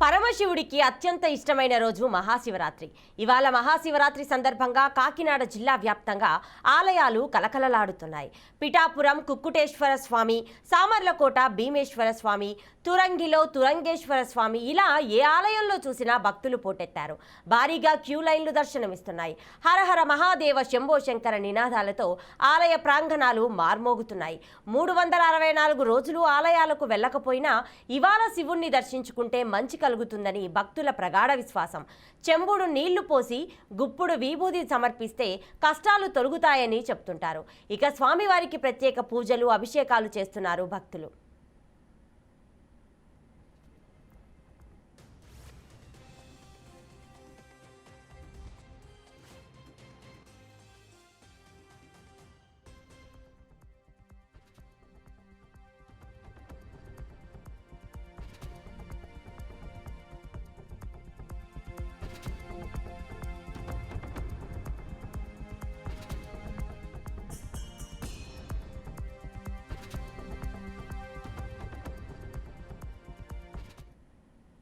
పరమశివుడికి అత్యంత ఇష్టమైన రోజు మహాశివరాత్రి. ఇవాళ మహాశివరాత్రి సందర్భంగా కాకినాడ జిల్లా వ్యాప్తంగా ఆలయాలు కలకలలాడుతున్నాయి. పిఠాపురం కుక్కుటేశ్వర స్వామి, సామర్లకోట భీమేశ్వర స్వామి, తురంగిలో తురంగేశ్వర స్వామి, ఇలా ఏ ఆలయంలో చూసినా భక్తులు పోటెత్తారు. భారీగా క్యూ లైన్లు దర్శనమిస్తున్నాయి. హరహర మహాదేవ శంభో శంకర నినాదాలతో ఆలయ ప్రాంగణాలు మార్మోగుతున్నాయి. 364 రోజులు ఆలయాలకు వెళ్ళకపోయినా ఇవాళ శివుణ్ణి దర్శించుకుంటే మంచి కలుగుతుందని భక్తుల ప్రగాఢ విశ్వాసం. చెంబుడు నీళ్లు పోసి గుప్పుడు విభూది సమర్పిస్తే కష్టాలు తొలగుతాయని చెప్తుంటారు. ఇక స్వామివారికి ప్రత్యేక పూజలు, అభిషేకాలు చేస్తున్నారు భక్తులు.